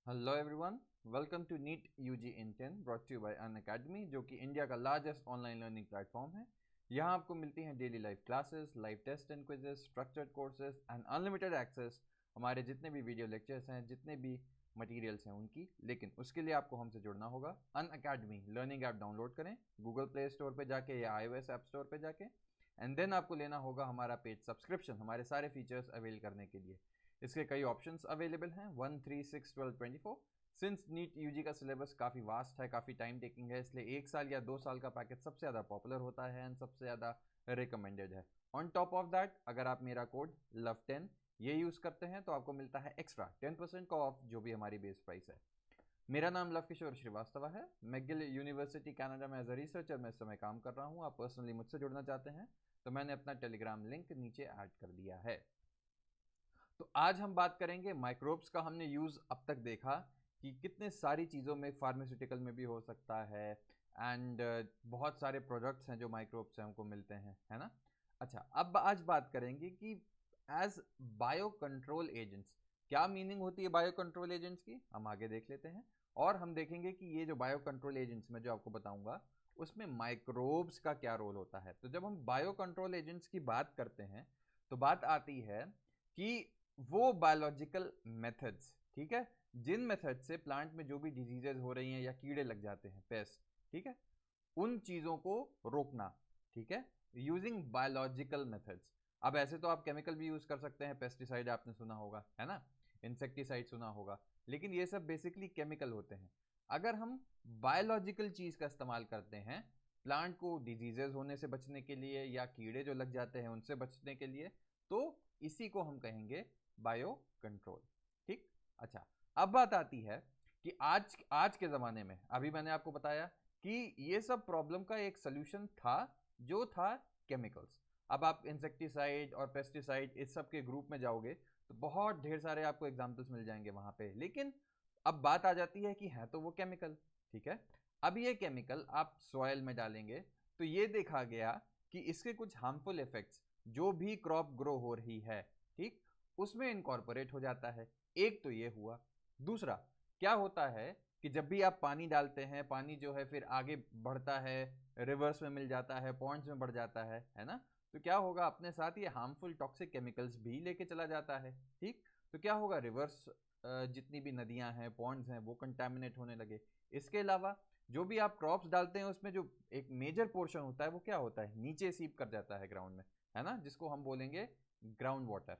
Hello everyone, welcome to NEET UG in 10 brought to you by Unacademy, जो कि India का largest online learning platform है। यहाँ आपको मिलती हैं daily live classes, live test and quizzes, structured courses and unlimited access हमारे जितने भी वीडियो लेक्चर्स हैं, जितने भी मटेरियल्स हैं उनकी। लेकिन उसके लिए आपको हमसे जुड़ना होगा। अनअकैडमी लर्निंग ऐप डाउनलोड करें गूगल प्ले स्टोर पर जाके या iOS ऐप स्टोर पर जाके, एंड देन आपको लेना होगा हमारा पेड सब्सक्रिप्शन हमारे सारे फीचर्स अवेल करने के लिए। इसके कई ऑप्शंस अवेलेबल हैं 1, 3, 6, 12, 24। सिंस नीट यूजी का सिलेबस काफ़ी वास्ट है, काफ़ी टाइम टेकिंग है, इसलिए 1 साल या 2 साल का पैकेज सबसे ज़्यादा पॉपुलर होता है एंड सबसे ज़्यादा रिकमेंडेड है। ऑन टॉप ऑफ दैट, अगर आप मेरा कोड LOVE10 ये यूज़ करते हैं तो आपको मिलता है एक्स्ट्रा 10% का ऑफ, जो भी हमारी बेस प्राइस है। मेरा नाम लव किशोर श्रीवास्तव है। मैगिल यूनिवर्सिटी कनाडा में एज अ रिसर्चर मैं इस समय काम कर रहा हूँ। आप पर्सनली मुझसे जुड़ना चाहते हैं तो मैंने अपना टेलीग्राम लिंक नीचे ऐड कर दिया है। तो आज हम बात करेंगे माइक्रोब्स का। हमने यूज़ अब तक देखा कि कितने सारी चीज़ों में, फार्मास्यूटिकल में भी हो सकता है, एंड बहुत सारे प्रोडक्ट्स हैं जो माइक्रोब्स से हमको मिलते हैं, है ना। अच्छा, अब आज बात करेंगे कि एज बायो कंट्रोल एजेंट्स क्या मीनिंग होती है बायो कंट्रोल एजेंट्स की, हम आगे देख लेते हैं। और हम देखेंगे कि ये जो बायो कंट्रोल एजेंट्स मैं जो आपको बताऊंगा उसमें माइक्रोब्स का क्या रोल होता है। तो जब हम बायो कंट्रोल एजेंट्स की बात करते हैं तो बात आती है कि वो बायोलॉजिकल मेथड्स, ठीक है, जिन मेथड से प्लांट में जो भी डिजीजेज हो रही हैं या कीड़े लग जाते हैं, पेस्ट, ठीक है, उन चीज़ों को रोकना, ठीक है, यूजिंग बायोलॉजिकल मेथड्स। अब ऐसे तो आप केमिकल भी यूज़ कर सकते हैं, पेस्टिसाइड आपने सुना होगा, है ना, इंसेक्टिसाइड सुना होगा, लेकिन ये सब बेसिकली केमिकल होते हैं। अगर हम बायोलॉजिकल चीज़ का इस्तेमाल करते हैं प्लांट को डिजीजेज होने से बचने के लिए या कीड़े जो लग जाते हैं उनसे बचने के लिए, तो इसी को हम कहेंगे बायो कंट्रोल। ठीक। अच्छा, अब बात आती है कि आज आज के ज़माने में, अभी मैंने आपको बताया कि ये सब प्रॉब्लम का एक सोल्यूशन था जो था केमिकल्स। अब आप इंसेक्टिसाइड और पेस्टिसाइड इस सब के ग्रुप में जाओगे तो बहुत ढेर सारे आपको एग्जाम्पल्स मिल जाएंगे वहां पे, लेकिन अब बात आ जाती है कि है तो वो केमिकल, ठीक है। अब ये केमिकल आप सॉइल में डालेंगे तो ये देखा गया कि इसके कुछ हार्मफुल इफेक्ट्स जो भी क्रॉप ग्रो हो रही है, ठीक, उसमें इनकॉर्पोरेट हो जाता है। एक तो ये हुआ। दूसरा क्या होता है कि जब भी आप पानी डालते हैं, पानी जो है फिर आगे बढ़ता है, रिवर्स में मिल जाता है, पॉन्ड्स में बढ़ जाता है ना। तो क्या होगा, अपने साथ ये हार्मफुल टॉक्सिक केमिकल्स भी लेके चला जाता है। ठीक। तो क्या होगा, रिवर्स जितनी भी नदियां हैं, पॉन्ड्स हैं, वो कंटेमिनेट होने लगे। इसके अलावा जो भी आप क्रॉप्स डालते हैं उसमें जो एक मेजर पोर्शन होता है वो क्या होता है, नीचे सीप कर जाता है ग्राउंड में, है ना, जिसको हम बोलेंगे ग्राउंड वाटर।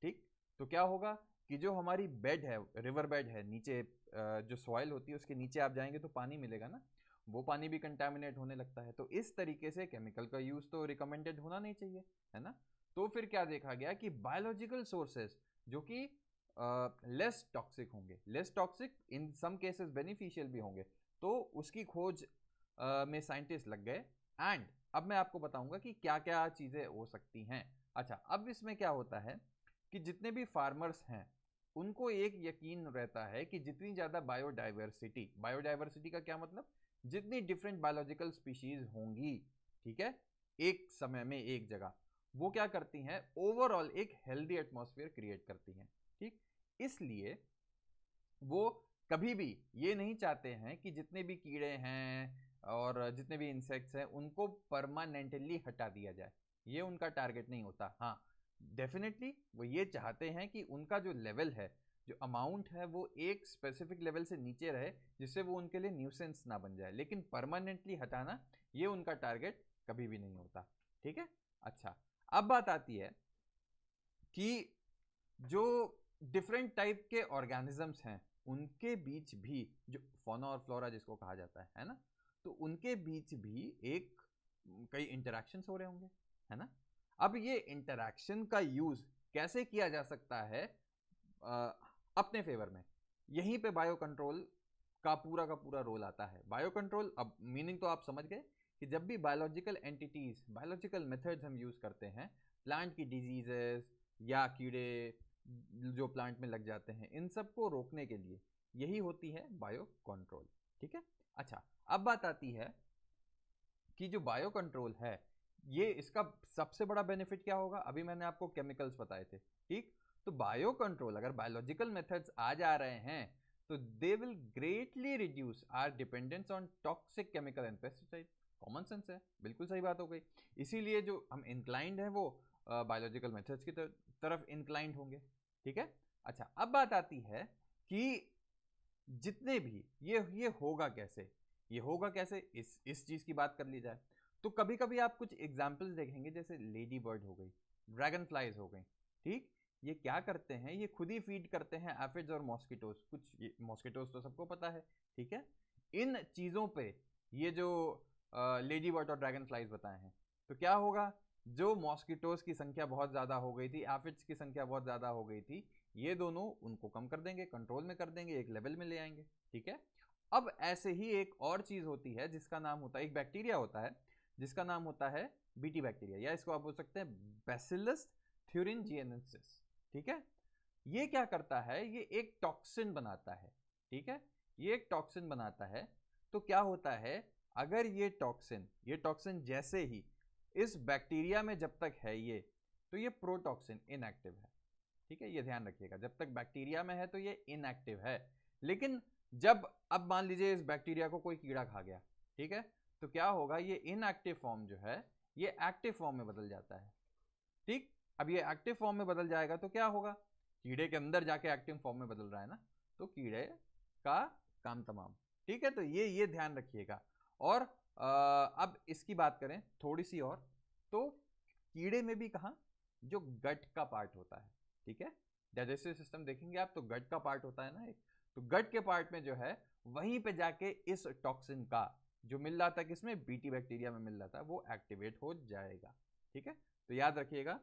ठीक। तो क्या होगा कि जो हमारी बेड है, रिवर बेड है, नीचे जो सॉइल होती है उसके नीचे आप जाएंगे तो पानी मिलेगा ना, वो पानी भी कंटामिनेट होने लगता है। तो इस तरीके से केमिकल का यूज़ तो रिकमेंडेड होना नहीं चाहिए, है ना। तो फिर क्या देखा गया कि बायोलॉजिकल सोर्सेज जो कि लेस टॉक्सिक होंगे, लेस टॉक्सिक, इन सम केसेस बेनिफिशियल भी होंगे, तो उसकी खोज में साइंटिस्ट लग गए। एंड अब मैं आपको बताऊंगा कि क्या क्या चीज़ें हो सकती हैं। अच्छा, अब इसमें क्या होता है कि जितने भी फार्मर्स हैं उनको एक यकीन रहता है कि जितनी ज़्यादा बायोडाइवर्सिटी, बायोडाइवर्सिटी का क्या मतलब, जितनी डिफरेंट बायोलॉजिकल स्पीशीज होंगी, ठीक है, एक समय में एक जगह, वो क्या करती हैं, ओवरऑल एक हेल्दी एटमॉस्फेयर क्रिएट करती हैं। ठीक। इसलिए वो कभी भी ये नहीं चाहते हैं कि जितने भी कीड़े हैं और जितने भी इंसेक्ट्स हैं उनको परमानेंटली हटा दिया जाए, ये उनका टारगेट नहीं होता। हाँ, डेफिनेटली वो ये चाहते हैं कि उनका जो लेवल है, जो अमाउंट है, वो एक स्पेसिफिक लेवल से नीचे रहे जिससे वो उनके लिए न्यूसेंस ना बन जाए, लेकिन परमानेंटली हटाना ये उनका टारगेट कभी भी नहीं होता। ठीक है। अच्छा, अब बात आती है कि जो डिफरेंट टाइप के ऑर्गेनिजम्स हैं उनके बीच भी, जो फौना और फ्लोरा जिसको कहा जाता है ना, तो उनके बीच भी एक कई इंटरेक्शंस हो रहे होंगे, है ना। अब ये इंटरेक्शन का यूज कैसे किया जा सकता है अपने फेवर में, यहीं पे बायो कंट्रोल का पूरा रोल आता है। बायो कंट्रोल, अब मीनिंग तो आप समझ गए कि जब भी बायोलॉजिकल एंटिटीज, बायोलॉजिकल मेथड्स हम यूज करते हैं प्लांट की डिजीजेस या कीड़े जो प्लांट में लग जाते हैं, इन सब को रोकने के लिए यही होती है बायो कंट्रोल। ठीक है। अच्छा, अब बात आती है कि जो बायो कंट्रोल है, ये इसका सबसे बड़ा बेनिफिट क्या होगा। अभी मैंने आपको केमिकल्स बताए थे, ठीक। तो बायो कंट्रोल, अगर बायोलॉजिकल मेथड्स आ जा रहे हैं तो they will greatly reduce our dependence on toxic chemical and pesticide. Common sense है, बिल्कुल सही बात हो गई। इसीलिए जो हम इंक्लाइंड है वो बायोलॉजिकल मेथड्स की तरफ इंक्लाइंड होंगे, ठीक है। अच्छा, अब बात आती है कि जितने भी ये होगा कैसे, ये होगा कैसे, इस चीज की बात कर ली जाए तो कभी कभी आप कुछ एग्जाम्पल्स देखेंगे, जैसे लेडी बर्ड हो गई, ड्रैगन फ्लाइज हो गई, ठीक। ये क्या करते हैं, ये खुद ही फीड करते हैं एफिड्स और मॉस्किटोज। कुछ मॉस्किटोज तो सबको पता है, ठीक है। इन चीजों पे ये जो लेडी बर्ड और ड्रैगन फ्लाइज बताए हैं, तो क्या होगा, जो मॉस्किटोज की संख्या बहुत ज्यादा हो गई थी, एफिड्स की संख्या बहुत ज्यादा हो गई थी, ये दोनों उनको कम कर देंगे, कंट्रोल में कर देंगे, एक लेवल में ले आएंगे, ठीक है। अब ऐसे ही एक और चीज होती है जिसका नाम होता है, एक बैक्टीरिया होता है जिसका नाम होता है बीटी बैक्टीरिया, या इसको आप बोल सकते हैं बैसिलस thuringiensis, ठीक है। ये क्या करता है, ये एक टॉक्सिन बनाता है, ठीक है। ये एक टॉक्सिन बनाता है। तो क्या होता है, अगर ये टॉक्सिन जैसे ही इस बैक्टीरिया में जब तक है ये, तो ये प्रोटॉक्सिन इनएक्टिव है, ठीक है। ये ध्यान रखिएगा, जब तक बैक्टीरिया में है तो ये इनएक्टिव है। लेकिन जब अब मान लीजिए इस बैक्टीरिया को कोई कीड़ा खा गया, ठीक है, तो क्या होगा, ये इनएक्टिव फॉर्म जो है ये एक्टिव फॉर्म में बदल जाता है, ठीक। अब ये एक्टिव फॉर्म में बदल जाएगा तो क्या होगा, कीड़े के अंदर जाके एक्टिव फॉर्म में बदल रहा है ना, तो कीड़े का काम तमाम, ठीक है। तो ये ध्यान रखिएगा। और अब इसकी बात करें थोड़ी सी और, तो कीड़े में भी कहा जो गट का पार्ट होता है, ठीक है। डाइजेस्टिव सिस्टम देखेंगे आप तो गट का पार्ट होता है ना एक, तो गट के पार्ट में जो है वहीं पे जाके इस टॉक्सिन का जो मिल रहा था, किसमें, बीटी बैक्टीरिया में मिल रहा था, वो एक्टिवेट हो जाएगा, ठीक है। तो याद रखिएगा।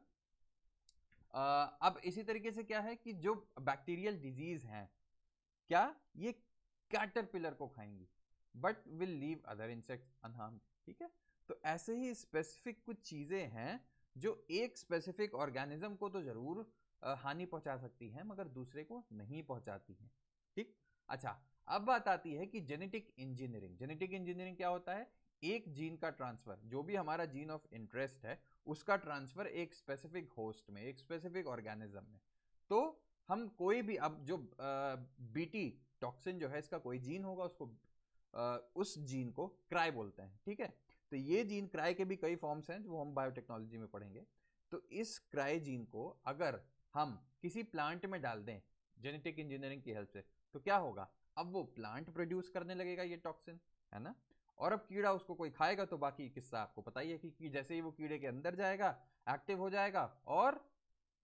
अब इसी तरीके से क्या है कि जो बैक्टीरियल डिजीज हैं, क्या ये कैटरपिलर को खाएंगी but will leave other insects unharmed, ठीक है। तो ऐसे ही स्पेसिफिक कुछ चीजें हैं जो एक स्पेसिफिक ऑर्गेनिज्म को तो जरूर हानि पहुंचा सकती हैं मगर दूसरे को नहीं पहुंचाती हैं, ठीक। अच्छा, अब बात आती है कि जेनेटिक इंजीनियरिंग क्या होता है, एक जीन का ट्रांसफर, जो भी हमारा जीन ऑफ इंटरेस्ट है उसका ट्रांसफर एक स्पेसिफिक होस्ट में, एक स्पेसिफिक ऑर्गेनिज्म में। तो हम कोई भी, अब जो बीटी टॉक्सिन जो है इसका कोई जीन होगा, उसको उस जीन को क्राई बोलते हैं, ठीक है। तो ये जीन क्राई के भी कई फॉर्म्स हैं जो हम बायोटेक्नोलॉजी में पढ़ेंगे। तो इस क्राई जीन को अगर हम किसी प्लांट में डाल दें जेनेटिक इंजीनियरिंग की हेल्प से, तो क्या होगा, अब वो प्लांट प्रोड्यूस करने लगेगा ये टॉक्सिन, है ना। और अब कीड़ा उसको कोई खाएगा तो बाकी किस्सा आपको पता ही है कि जैसे ही वो कीड़े के अंदर जाएगा एक्टिव हो जाएगा और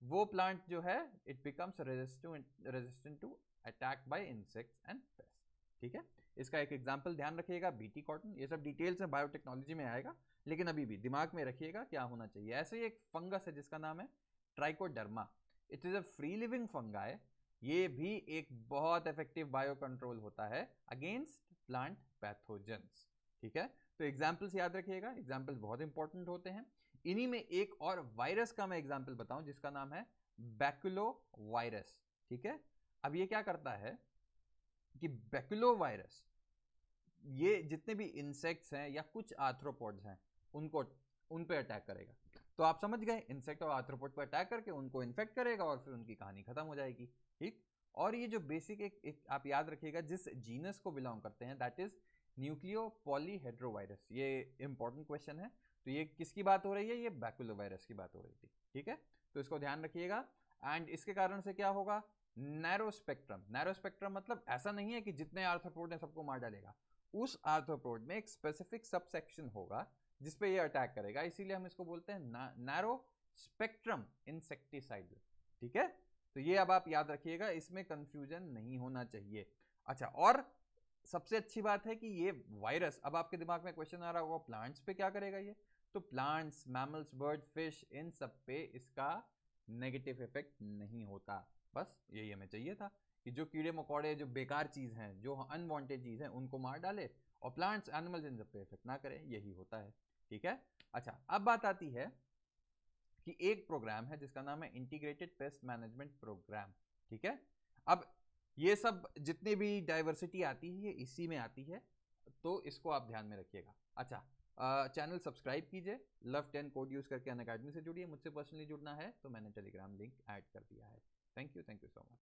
वो प्लांट जो है it becomes resistant to attack by insects and pest, ठीक है। इसका एक एग्जांपल ध्यान रखिएगा, बीटी कॉटन। ये सब डिटेल्स में बायोटेक्नोलॉजी में आएगा, लेकिन अभी भी दिमाग में रखिएगा क्या होना चाहिए। ऐसे ही एक फंगस है जिसका नाम है trichoderma. It is a free living fungi. ये भी एक बहुत इफेक्टिव बायो कंट्रोल होता है अगेंस्ट प्लांट पैथोजेंस, ठीक है। तो एग्जाम्पल्स याद रखिएगा, एग्जाम्पल्स बहुत इंपॉर्टेंट होते हैं। इन्हीं में एक और वायरस का मैं एग्जाम्पल बताऊं जिसका नाम है बैकुलो वायरस, ठीक है। अब ये क्या करता है कि बैकुलो वायरस ये जितने भी इंसेक्ट्स हैं या कुछ आर्थ्रोपोड्स हैं उनको उन पे अटैक करेगा। तो आप समझ गए, इंसेक्ट और आर्थ्रोपोड पर अटैक करके उनको इन्फेक्ट करेगा और फिर उनकी कहानी खत्म हो जाएगी, ठीक। और ये जो बेसिक एक आप याद रखिएगा जिस जीनस को बिलोंग करते हैं दैट इज न्यूक्लियो पॉलीहेड्रोवायरस। ये इंपॉर्टेंट क्वेश्चन है। तो ये किसकी बात हो रही है, ये बैकुलो वायरस की बात हो रही थी, ठीक है। तो इसको ध्यान रखिएगा। एंड इसके कारण से क्या होगा, नैरो स्पेक्ट्रम मतलब ऐसा नहीं है कि जितने आर्थ्रोपोड ने सबको मार डालेगा, उस आर्थ्रोपोड में एक स्पेसिफिक सबसेक्शन होगा जिसपे ये अटैक करेगा, इसीलिए हम इसको बोलते हैं नैरो स्पेक्ट्रम इंसेक्टिसाइड, ठीक है। तो ये अब आप याद रखिएगा, इसमें कंफ्यूजन नहीं होना चाहिए। अच्छा, और सबसे अच्छी बात है कि ये वायरस, अब आपके दिमाग में क्वेश्चन आ रहा होगा प्लांट्स पे क्या करेगा ये, तो प्लांट्स, मैमल्स, बर्ड्स, फिश, इन सब पे इसका नेगेटिव इफेक्ट नहीं होता। बस यही हमें चाहिए था कि जो कीड़े मकोड़े, जो बेकार चीज़ हैं, जो अनवांटेड चीज़ हैं, उनको मार डाले और प्लांट्स, एनिमल्स इन सब पे इफेक्ट ना करें, यही होता है, ठीक है। अच्छा, अब बात आती है कि एक प्रोग्राम है जिसका नाम है इंटीग्रेटेड पेस्ट मैनेजमेंट प्रोग्राम, ठीक है। अब ये सब जितनी भी डाइवर्सिटी आती है ये इसी में आती है, तो इसको आप ध्यान में रखिएगा। अच्छा, चैनल सब्सक्राइब कीजिए, लव 10 कोड यूज करके अनअकैडमी से जुड़िए। मुझसे पर्सनली जुड़ना है तो मैंने टेलीग्राम लिंक ऐड कर दिया है। Thank you so much.